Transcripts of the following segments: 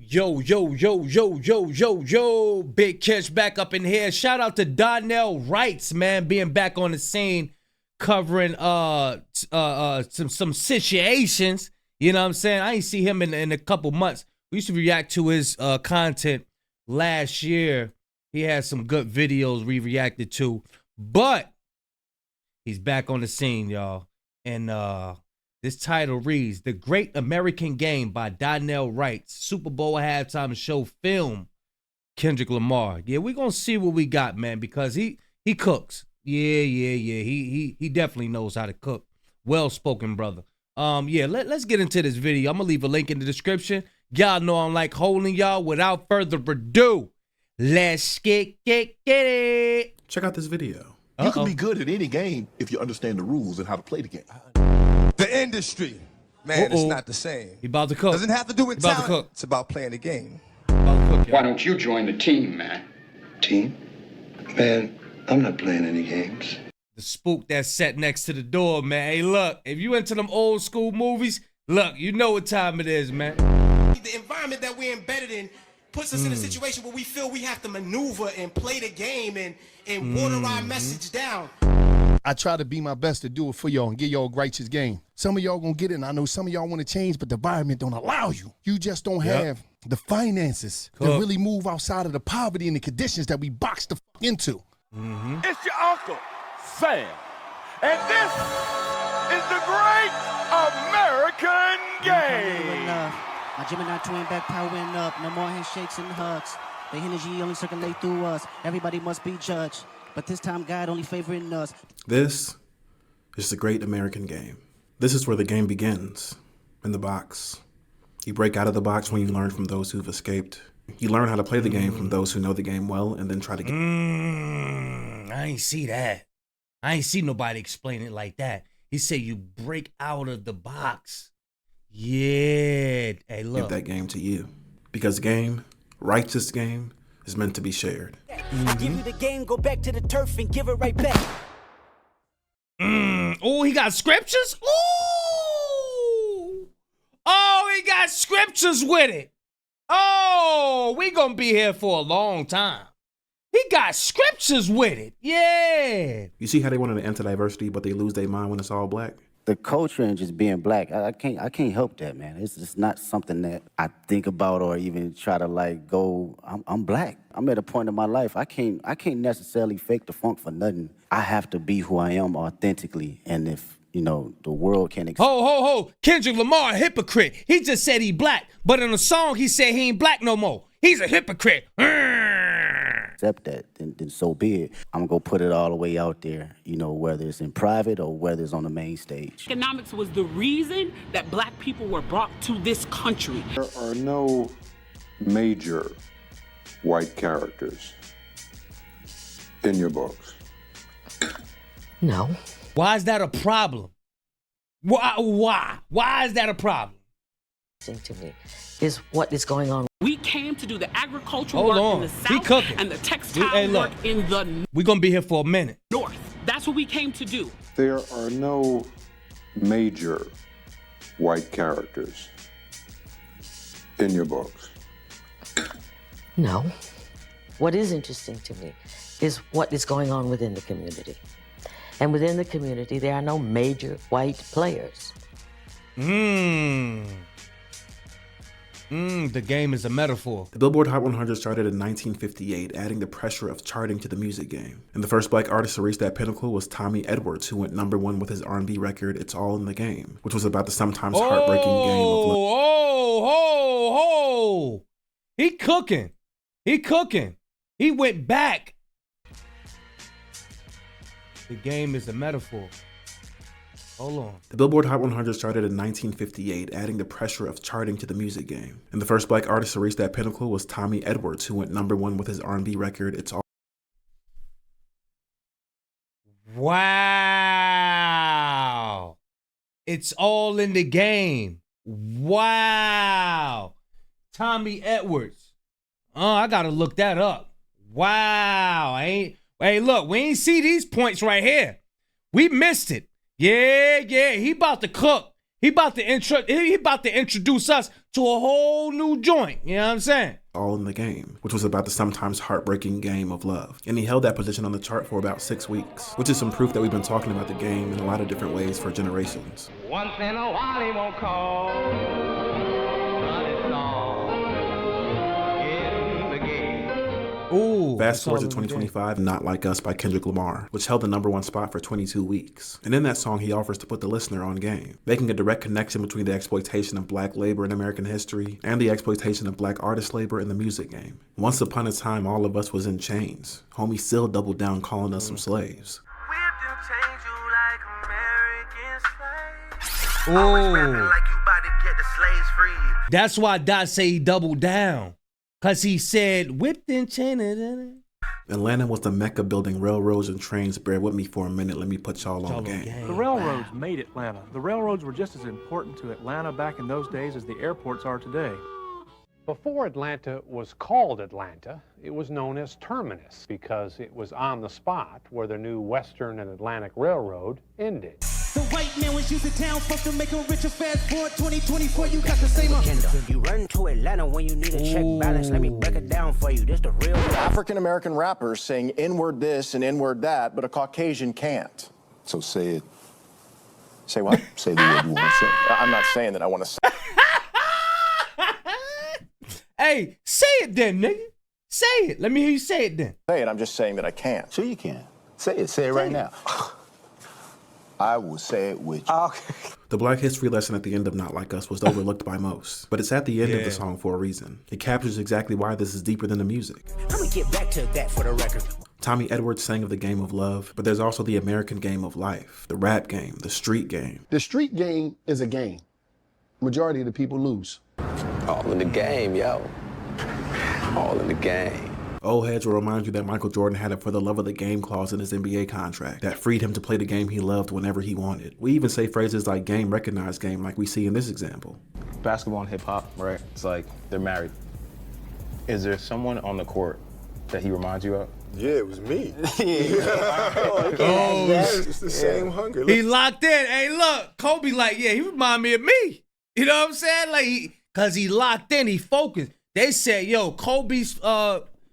Yo. Big Catch back up in here. Shout out to Donnell Wrights, man, being back on the scene, covering some situations. You know what I'm saying? I ain't see him in a couple months. We used to react to his content last year. He had some good videos we reacted to, but he's back on the scene, y'all. And this title reads, The Great American Game by Donnell Wrights, Super Bowl halftime show film, Kendrick Lamar. Yeah, we're going to see what we got, man, because he cooks. Yeah. He definitely knows how to cook. Well-spoken brother. Let's get into this video. I'm going to leave a link in the description. Y'all know I'm like holding y'all. Without further ado, let's get it. Check out this video. You can be good at any game if you understand the rules and how to play the game. The industry, man, it's not the same. He about to cook. Doesn't have to do with talent. It's about playing the game. Why don't you join the team, man? Team? Man, I'm not playing any games. The spook that's set next to the door, man. Hey, look, if you into them old school movies, look, you know what time it is, man. The environment that we're embedded in puts us in a situation where we feel we have to maneuver and play the game and water our message down. I try to be my best to do it for y'all and give y'all a righteous game. Some of y'all gonna get it, and I know some of y'all want to change, but the environment don't allow you. You just don't have the finances to really move outside of the poverty and the conditions that we boxed the fuck into. It's your uncle, Sam, and this is the Great American Game. My Gemini twin back powering up. No more handshakes and hugs. The energy only circulate through us. Everybody must be judged. But this time, God only favoring us. This is the Great American Game. This is where the game begins, in the box. You break out of the box when you learn from those who've escaped. You learn how to play the game from those who know the game well and then try to get... I ain't see that. I ain't see nobody explain it like that. He said you break out of the box. Yeah. Hey, look. Give that game to you. Because game, righteous game, is meant to be shared. I give you the game, go back to the turf and give it right back. Oh, he got scriptures? Ooh. Oh, he got scriptures with it. Oh, we gonna be here for a long time. He got scriptures with it. Yeah. You see how they wanted to enter diversity, but they lose their mind when it's all black? The culture and just being black, I can't help that, man. It's just not something that I think about or even try to like go. I'm black. I'm at a point in my life I can't necessarily fake the funk for nothing. I have to be who I am authentically, and if the world can't. Ho! Kendrick Lamar, a hypocrite. He just said he black, but in a song he said he ain't black no more. He's a hypocrite. Accept that, then so be it. I'm gonna put it all the way out there, whether it's in private or whether it's on the main stage. Economics was the reason that black people were brought to this country. There are no major white characters in your books. No. Why is that a problem? Why is that a problem? To me is what is going on. We came to do the agricultural work in the South and the textile work in the We're going to be here for a minute. North. That's what we came to do. There are no major white characters in your books. No. What is interesting to me is what is going on within the community. And within the community, there are no major white players. The game is a metaphor. The Billboard Hot 100 started in 1958, adding the pressure of charting to the music game. And the first black artist to reach that pinnacle was Tommy Edwards, who went #1 with his R&B record, It's All in the Game, which was about the sometimes heartbreaking game of... He cooking. He went back. The game is a metaphor. Hold on. The Billboard Hot 100 started in 1958, adding the pressure of charting to the music game. And the first black artist to reach that pinnacle was Tommy Edwards, who went #1 with his R&B record, It's All... Wow. It's all in the game. Wow. Tommy Edwards. Oh, I gotta look that up. Wow. Hey, look, we ain't see these points right here. We missed it. Yeah, he about to cook. He about to introduce us to a whole new joint. You know what I'm saying? All in the Game, which was about the sometimes heartbreaking game of love. And he held that position on the chart for about 6 weeks, which is some proof that we've been talking about the game in a lot of different ways for generations. Once in a while he won't call, but it's all in the game. Ooh, Fast forward to 2025, Not Like Us by Kendrick Lamar, which held the #1 spot for 22 weeks. And in that song, he offers to put the listener on game, making a direct connection between the exploitation of black labor in American history and the exploitation of black artist labor in the music game. Once upon a time, all of us was in chains. Homie still doubled down calling us some slaves. Ooh. That's why Dot say he doubled down. Cause he said, whipped and chained. Atlanta was the mecca building railroads and trains. Bear with me for a minute, let me put y'all on game. The railroads made Atlanta. The railroads were just as important to Atlanta back in those days as the airports are today. Before Atlanta was called Atlanta, it was known as Terminus because it was on the spot where the new Western and Atlantic Railroad ended. The white man was using town fuck to make him richer. Fast forward 2024, you got the same. You run to Atlanta when you need a check balance. Let me break it down for you. This the real. African-American rappers saying N-word this and N-word that, but a Caucasian can't. So say it. Say what? Say the word you want to say. I'm not saying that I want to say. Hey, say it then, nigga. Say it. Let me hear you say it then. Say it. I'm just saying that I can't. Sure you can. Say it. Say it right now. I will say it with you. Okay. The black history lesson at the end of Not Like Us was overlooked by most, but it's at the end of the song for a reason. It captures exactly why this is deeper than the music. I'm gonna get back to that for the record. Tommy Edwards sang of the game of love, but there's also the American game of life, the rap game, the street game. The street game is a game. Majority of the people lose. All in the game, yo. All in the game. Old heads will remind you that Michael Jordan had a for the love of the game clause in his NBA contract that freed him to play the game he loved whenever he wanted. We even say phrases like game recognized game like we see in this example. Basketball and hip hop, right? It's like they're married. Is there someone on the court that he reminds you of? Yeah, it was me. It's the same hunger. He locked in. Hey, look, Kobe like, yeah, he remind me of me. You know what I'm saying? Like, cause he locked in, he focused. They said, yo, Kobe's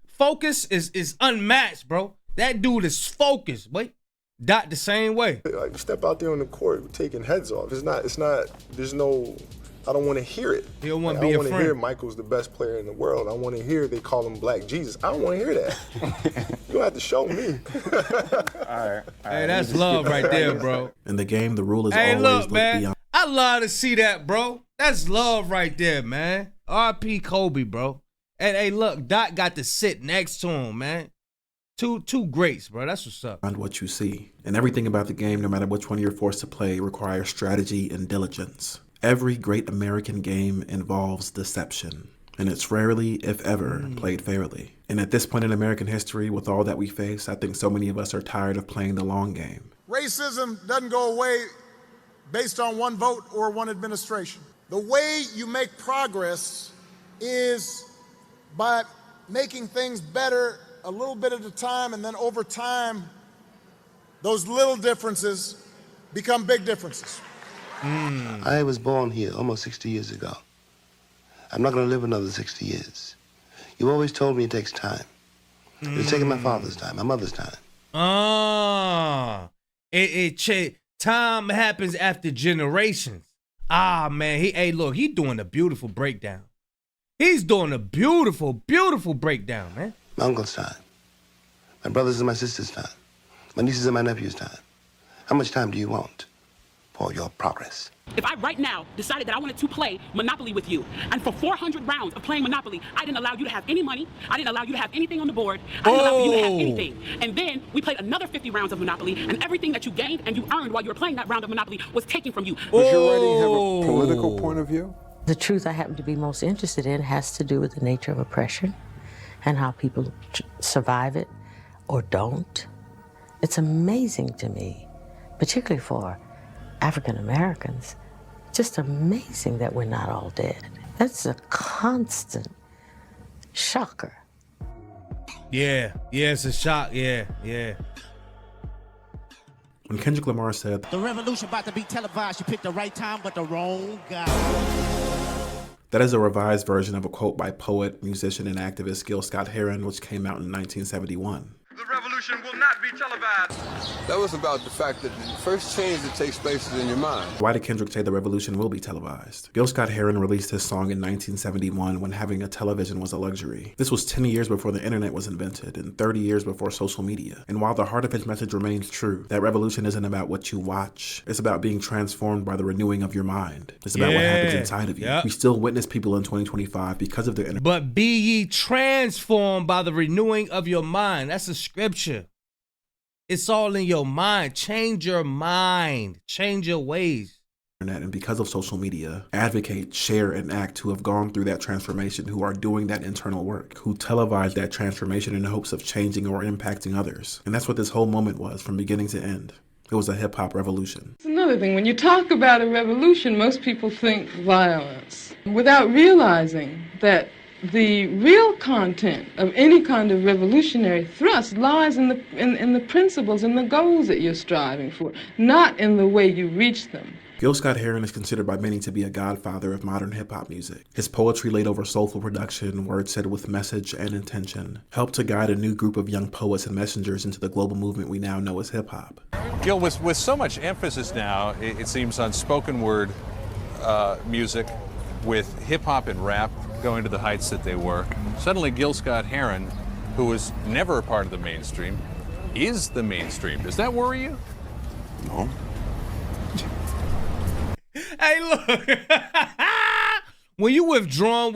focus is unmatched, bro. That dude is focused. Wait, Dot the same way. Like, we step out there on the court, we're taking heads off. It's not, there's no, I don't want to hear it. You don't want to be a I want to friend. hear Michael's the best player in the world. I want to hear they call him Black Jesus. I don't want to hear that. You don't have to show me. All right. Hey, that's love right there, bro. In the game, the rule is Hey, always look, look man. beyond. I love to see that, bro. That's love right there, man. R.P. Kobe, bro. And hey, look, Dot got to sit next to him, man. Two greats, bro. That's what's up. Beyond what you see. And everything about the game, no matter which one you're forced to play, requires strategy and diligence. Every great American game involves deception. And it's rarely, if ever, played fairly. And at this point in American history, with all that we face, I think so many of us are tired of playing the long game. Racism doesn't go away based on one vote or one administration. The way you make progress is by making things better a little bit at a time, and then over time, those little differences become big differences. I was born here almost 60 years ago. I'm not going to live another 60 years. You always told me it takes time. It's taking my father's time, my mother's time. Time happens after generations. Ah, man. Hey, look, he doing a beautiful breakdown. He's doing a beautiful, beautiful breakdown, man. My uncle's time. My brother's and my sister's time. My nieces and my nephew's time. How much time do you want for your progress? If I right now decided that I wanted to play Monopoly with you, and for 400 rounds of playing Monopoly, I didn't allow you to have any money, I didn't allow you to have anything on the board, I didn't allow you to have anything. And then we played another 50 rounds of Monopoly, and everything that you gained and you earned while you were playing that round of Monopoly was taken from you. Does your writing have a political point of view? The truth I happen to be most interested in has to do with the nature of oppression and how people survive it or don't. It's amazing to me, particularly for African Americans, just amazing that we're not all dead. That's a constant shocker. Yeah, it's a shock. Yeah. When Kendrick Lamar said, The revolution about to be televised. You picked the right time, but the wrong guy. that is a revised version of a quote by poet, musician, and activist Gil Scott-Heron, which came out in 1971. The revolution will not be televised. That was about the fact that the first change that takes place is in your mind. Why did Kendrick say the revolution will be televised? Gil Scott-Heron released his song in 1971 when having a television was a luxury. This was 10 years before the internet was invented and 30 years before social media. And while the heart of his message remains true, that revolution isn't about what you watch. It's about being transformed by the renewing of your mind. It's about what happens inside of you. We still witness people in 2025 because of the internet. But be ye transformed by the renewing of your mind. That's a scripture. It's all in your mind. Change your mind. Change your ways. And because of social media, advocate, share, and act who have gone through that transformation, who are doing that internal work, who televise that transformation in the hopes of changing or impacting others. And that's what this whole moment was from beginning to end. It was a hip-hop revolution. It's another thing. When you talk about a revolution, most people think violence, without realizing that the real content of any kind of revolutionary thrust lies in the principles and the goals that you're striving for, not in the way you reach them. Gil Scott-Heron is considered by many to be a godfather of modern hip-hop music. His poetry laid over soulful production, words said with message and intention, helped to guide a new group of young poets and messengers into the global movement we now know as hip-hop. Gil, with so much emphasis now, it seems, on spoken word music, with hip-hop and rap going to the heights that they were, suddenly Gil Scott-Heron, who was never a part of the mainstream, is the mainstream. Does that worry you? No. Hey, look. When you withdrawn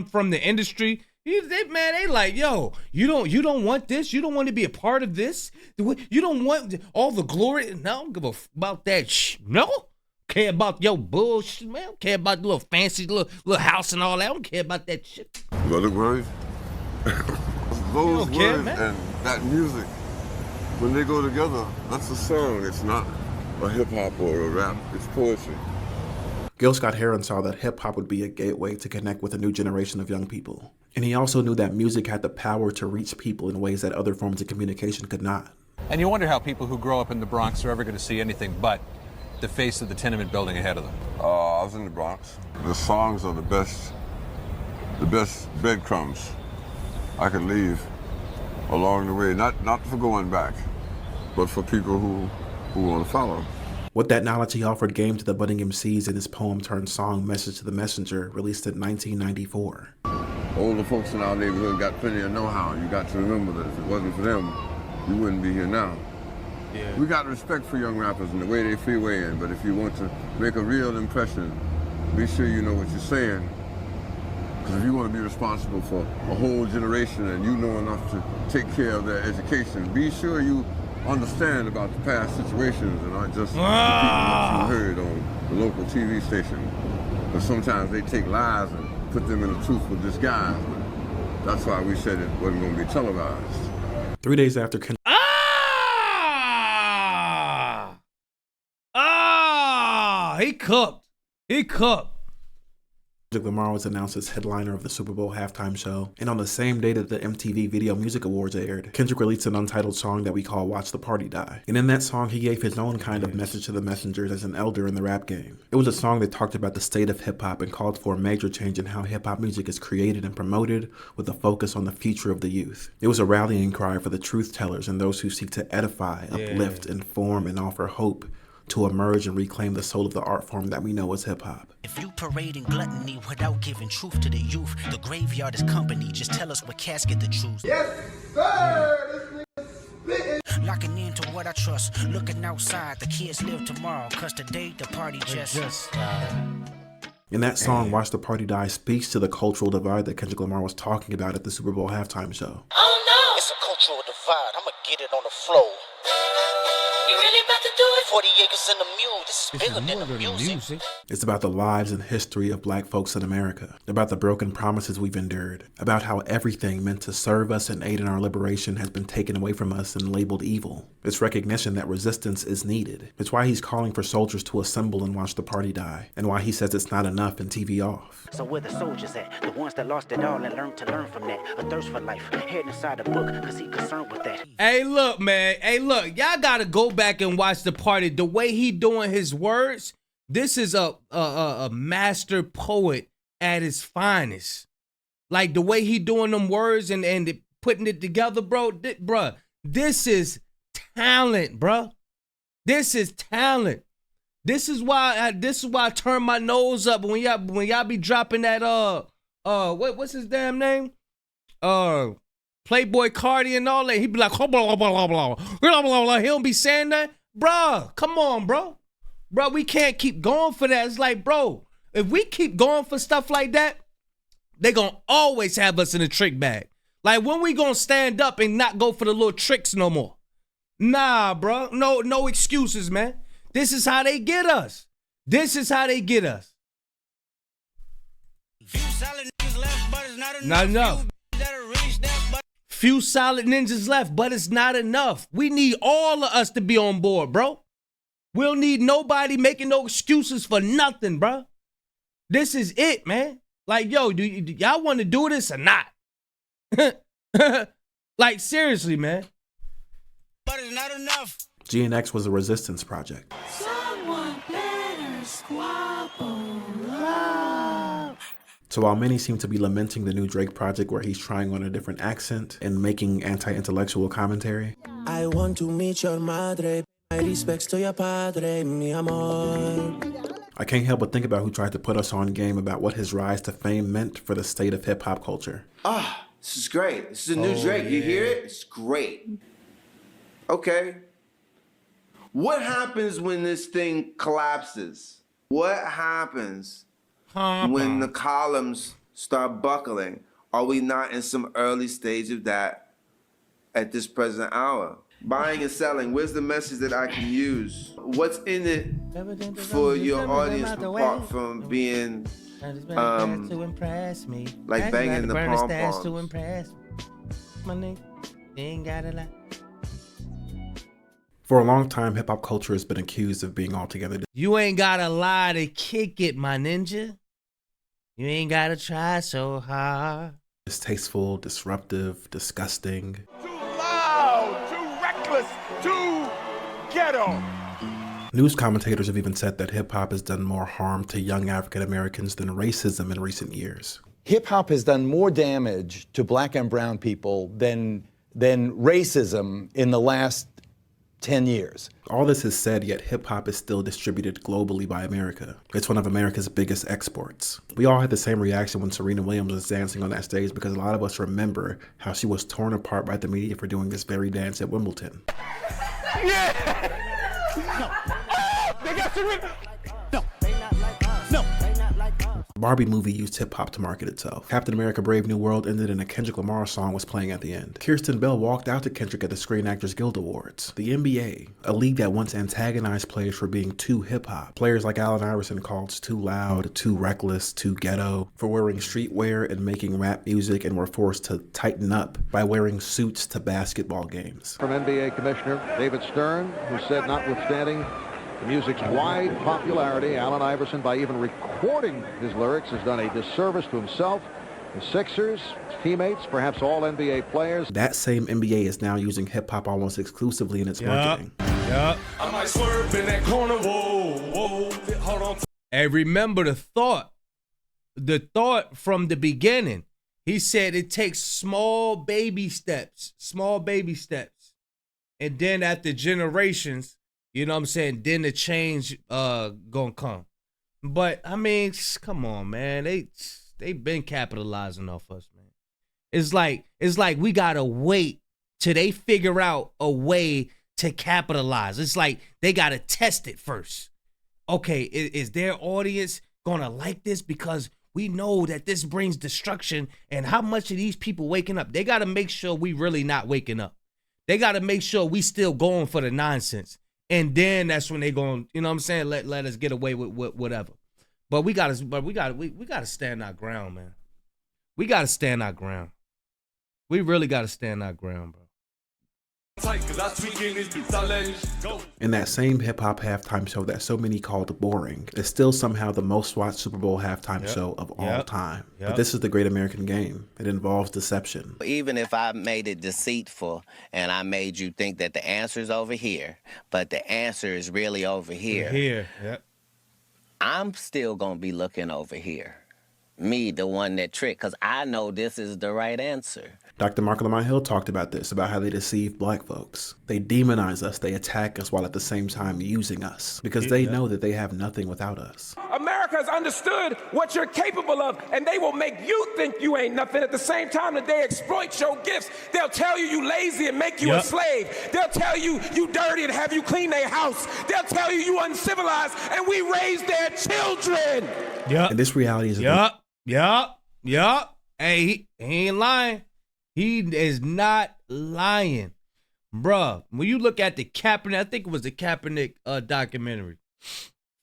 from the industry, they like, yo, you don't want this. You don't want to be a part of this. You don't want all the glory. No, I don't give a about that. No. Care about your bullshit, man. I don't care about the little fancy little house and all that. I don't care about that shit. You look worried? Those words and that music, when they go together, that's a song. It's not a hip-hop or a rap. It's poetry. Gil Scott-Heron saw that hip-hop would be a gateway to connect with a new generation of young people. And he also knew that music had the power to reach people in ways that other forms of communication could not. And you wonder how people who grow up in the Bronx are ever going to see anything but the face of the tenement building ahead of them. I was in the Bronx. The songs are the best breadcrumbs I could leave along the way. Not for going back, but for people who want to follow. With that knowledge, he offered game to the budding MCs in his poem-turned-song Message to the Messenger, released in 1994. Older folks in our neighborhood got plenty of know-how. You got to remember that if it wasn't for them, you wouldn't be here now. Yeah. We got respect for young rappers and the way they freeway in, but if you want to make a real impression, be sure you know what you're saying. Because if you want to be responsible for a whole generation and you know enough to take care of their education, be sure you understand about the past situations and not just repeating what you heard on the local TV station. But sometimes they take lies and put them in a truthful disguise. But that's why we said it wasn't going to be televised. 3 days after He cooked. Kendrick Lamar was announced as headliner of the Super Bowl halftime show, and on the same day that the MTV Video Music Awards aired, Kendrick released an untitled song that we call Watch the Party Die. And in that song, he gave his own kind of message to the messengers as an elder in the rap game. It was a song that talked about the state of hip-hop and called for a major change in how hip-hop music is created and promoted, with a focus on the future of the youth. It was a rallying cry for the truth tellers and those who seek to edify, uplift, inform, and offer hope to emerge and reclaim the soul of the art form that we know as hip-hop. If you parading gluttony without giving truth to the youth, the graveyard is company. Just tell us what casket to choose. Yes, sir! Locking into what I trust, looking outside, the kids live tomorrow, cause today the party just In that song, Watch the Party Die speaks to the cultural divide that Kendrick Lamar was talking about at the Super Bowl halftime show. Oh no! It's a cultural divide, I'ma get it on the floor. You really about to do it? 40 acres in the mule. This is bigger than the music. It's about the lives and history of black folks in America, about the broken promises we've endured, about how everything meant to serve us and aid in our liberation has been taken away from us and labeled evil. It's recognition that resistance is needed. It's why he's calling for soldiers to assemble and watch the party die, and why he says it's not enough and TV off. So where the soldiers at? The ones that lost it all and learned to learn from that. A thirst for life, head inside the book, cause he concerned with that. Hey, look, man. Hey, look. Y'all gotta go back and watch the party. The way he doing his words, this is a master poet at his finest. Like the way he doing them words and putting it together, bro. This is talent, bro. This is talent. This is why I turn my nose up when y'all be dropping that what's his damn name? Playboy Cardi and all that. He be like, blah, blah, blah, blah, blah, blah, blah, blah. He don't be saying that. Bruh, come on, bro. Bro, we can't keep going for that. It's like, bro, if we keep going for stuff like that, they gonna always have us in a trick bag. Like, when we gonna stand up and not go for the little tricks no more? Nah, bro. No excuses, man. This is how they get us. This is how they get us. Not enough. Few solid ninjas left, but it's not enough. We need all of us to be on board, bro. We don't need nobody making no excuses for nothing, bro. This is it, man. Like, yo, do y'all want to do this or not? Like, seriously, man. But it's not enough. GNX was a resistance project. Someone better squabble up. So while many seem to be lamenting the new Drake project where he's trying on a different accent and making anti-intellectual commentary, I want to meet your madre. My respects to your padre, mi amor. I can't help but think about who tried to put us on game about what his rise to fame meant for the state of hip-hop culture. Ah, this is great. This is a new Drake. You hear it? It's great. Okay. What happens when this thing collapses? What happens when the columns start buckling? Are we not in some early stage of that at this present hour? Buying and selling, where's the message that I can use? What's in it for your audience apart from being like banging the pom-poms? To impress me. My nigga, ain't got a lot. For a long time, hip-hop culture has been accused of being altogether. You ain't gotta lie to kick it, my ninja. You ain't gotta try so hard. Distasteful, disruptive, disgusting. Too loud, too reckless, too ghetto. News commentators have even said that hip-hop has done more harm to young African Americans than racism in recent years. Hip-hop has done more damage to black and brown people than racism in the last 10 years. All this is said, yet hip-hop is still distributed globally by America. It's one of America's biggest exports. We all had the same reaction when Serena Williams was dancing on that stage because a lot of us remember how she was torn apart by the media for doing this very dance at Wimbledon. Yeah! No. They got Serena! No. No. Barbie movie used hip-hop to market itself. Captain America Brave New World ended and a Kendrick Lamar song was playing at the end. Kirsten Bell walked out to Kendrick at the Screen Actors Guild Awards. The NBA, a league that once antagonized players for being too hip-hop. Players like Allen Iverson called too loud, too reckless, too ghetto, for wearing streetwear and making rap music, and were forced to tighten up by wearing suits to basketball games. From NBA Commissioner David Stern, who said notwithstanding the music's wide popularity, Allen Iverson, by even recording his lyrics, has done a disservice to himself, the Sixers, his teammates, perhaps all NBA players. That same NBA is now using hip-hop almost exclusively in its marketing. Yup. I might swerve in that corner, whoa, hold on. And remember the thought from the beginning. He said it takes small baby steps. And then after generations, you know what I'm saying, then the change gonna come. But I mean, come on, man. They been capitalizing off us, man. It's like we gotta wait till they figure out a way to capitalize. It's like they gotta test it first. Okay, is their audience gonna like this? Because we know that this brings destruction, and how much of these people waking up? They gotta make sure we really not waking up. They gotta make sure we still going for the nonsense. And then that's when they going, you know what I'm saying? Let us get away with whatever. But we gotta stand our ground, man. We gotta stand our ground. We really gotta stand our ground, bro. In that same hip-hop halftime show that so many called boring, it's still somehow the most watched Super Bowl halftime show of all time. But this is the great American game. It involves deception. Even if I made it deceitful and I made you think that the answer is over here, but the answer is really over here. I'm still going to be looking over here. Me, the one that tricked, because I know this is the right answer. Dr. Mark Lamar Hill talked about this, about how they deceive black folks. They demonize us, they attack us while at the same time using us, because they know that they have nothing without us. America has understood what you're capable of, and they will make you think you ain't nothing at the same time that they exploit your gifts. They'll tell you you lazy and make you a slave. They'll tell you you dirty and have you clean their house. They'll tell you you uncivilized, and we raise their children. And this reality is Hey, he ain't lying. He is not lying. Bruh, when you look at the Kaepernick, I think it was the Kaepernick documentary,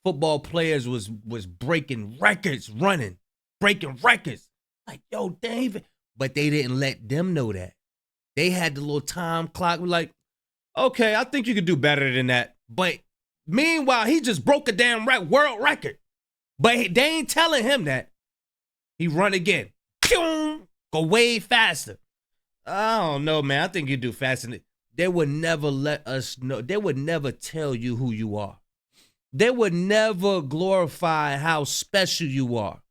football players was breaking records, breaking records. Like, yo, David. But they didn't let them know that. They had the little time clock. We're like, okay, I think you could do better than that. But meanwhile, he just broke a damn world record. But they ain't telling him that. He run again. Go way faster. I don't know, man. I think you do faster. They would never let us know. They would never tell you who you are. They would never glorify how special you are.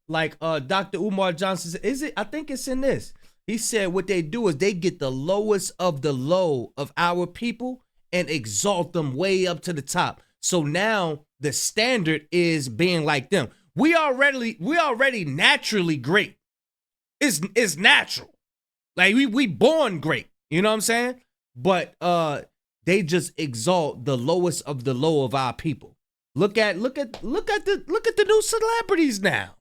Like Dr. Umar Johnson said, I think it's in this. He said what they do is they get the lowest of the low of our people and exalt them way up to the top. So now the standard is being like them. We already naturally great. It's natural. Like we born great. You know what I'm saying? But they just exalt the lowest of the low of our people. Look at the new celebrities now.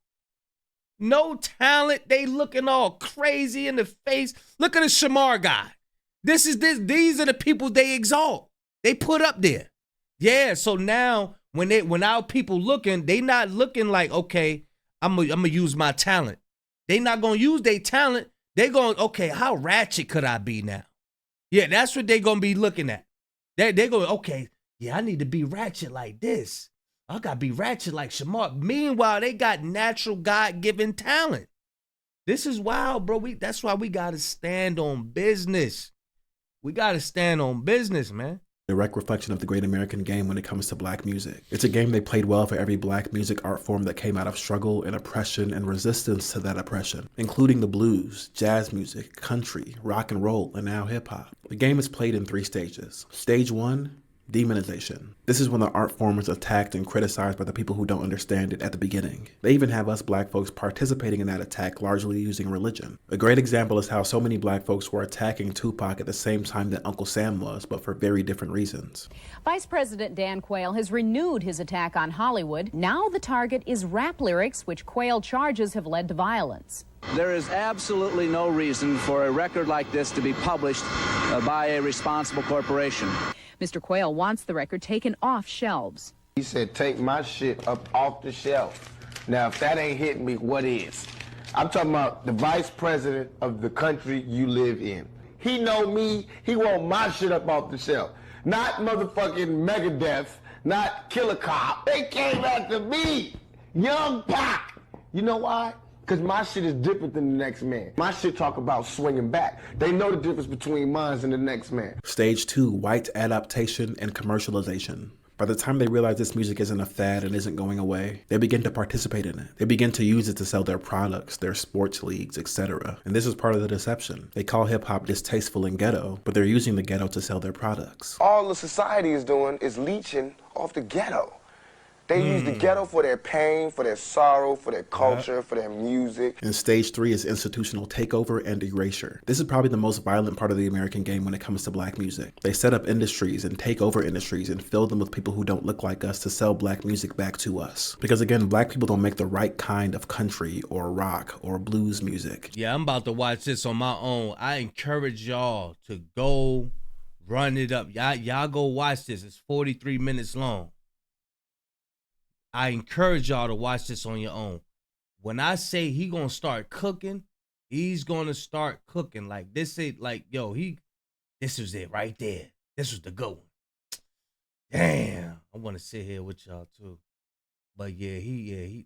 No talent. They looking all crazy in the face. Look at the Shamar guy. These are the people they exalt. They put up there. Yeah. So now when our people looking, they not looking like, okay, I'm gonna use my talent. They not gonna use their talent. They going, okay, how ratchet could I be now? Yeah, that's what they gonna be looking at. They going, okay, yeah, I need to be ratchet like this. I gotta be ratchet like Shamar. Meanwhile, they got natural God-given talent. This is wild, bro. That's why we gotta stand on business. We gotta stand on business, man. Direct reflection of the great American game when it comes to black music. It's a game they played well for every black music art form that came out of struggle and oppression and resistance to that oppression, including the blues, jazz music, country, rock and roll, and now hip hop. The game is played in 3 stages. Stage 1, demonization. This is when the art form is attacked and criticized by the people who don't understand it at the beginning. They even have us black folks participating in that attack, largely using religion. A great example is how so many black folks were attacking Tupac at the same time that Uncle Sam was, but for very different reasons. Vice President Dan Quayle has renewed his attack on Hollywood. Now the target is rap lyrics, which Quayle charges have led to violence. There is absolutely no reason for a record like this to be published by a responsible corporation. Mr. Quayle wants the record taken off shelves. He said, take my shit up off the shelf. Now, if that ain't hitting me, what is? I'm talking about the vice president of the country you live in. He know me, he want my shit up off the shelf. Not motherfucking Megadeth, not Killer Cop. They came after me, Young Pac. You know why? Because my shit is different than the next man. My shit talk about swinging back. They know the difference between mine and the next man. Stage 2, white adaptation and commercialization. By the time they realize this music isn't a fad and isn't going away, they begin to participate in it. They begin to use it to sell their products, their sports leagues, etc. And this is part of the deception. They call hip-hop distasteful and ghetto, but they're using the ghetto to sell their products. All the society is doing is leeching off the ghetto. They use the ghetto for their pain, for their sorrow, for their culture, for their music. And stage 3 is institutional takeover and erasure. This is probably the most violent part of the American game when it comes to black music. They set up industries and take over industries and fill them with people who don't look like us to sell black music back to us. Because again, black people don't make the right kind of country or rock or blues music. Yeah, I'm about to watch this on my own. I encourage y'all to go Run it up. Y'all go watch this. It's 43 minutes long. I encourage y'all to watch this on your own. When I say he gonna start cooking, he's gonna start cooking. Like this ain't like, yo, this was it right there. This was the good one. Damn. I want to sit here with y'all too. But yeah, he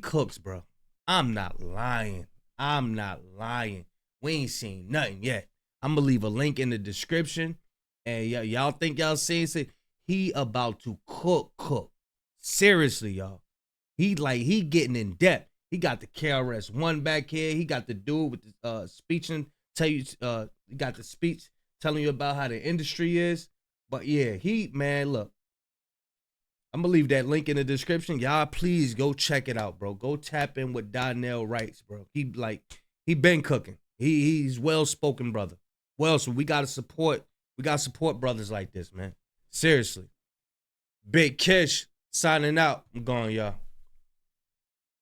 cooks, bro. I'm not lying. We ain't seen nothing yet. I'm gonna leave a link in the description. And y'all think y'all seen it? He about to cook. Seriously, y'all. He getting in depth. He got the KRS-One back here. He got the dude with the speech and he got the speech telling you about how the industry is. But yeah, look. I'm gonna leave that link in the description. Y'all please go check it out, bro. Go tap in with Donnell Wrights, bro. He been cooking. He's well-spoken brother. Well, so we gotta support brothers like this, man. Seriously. Big Kish signing out. I'm going, y'all.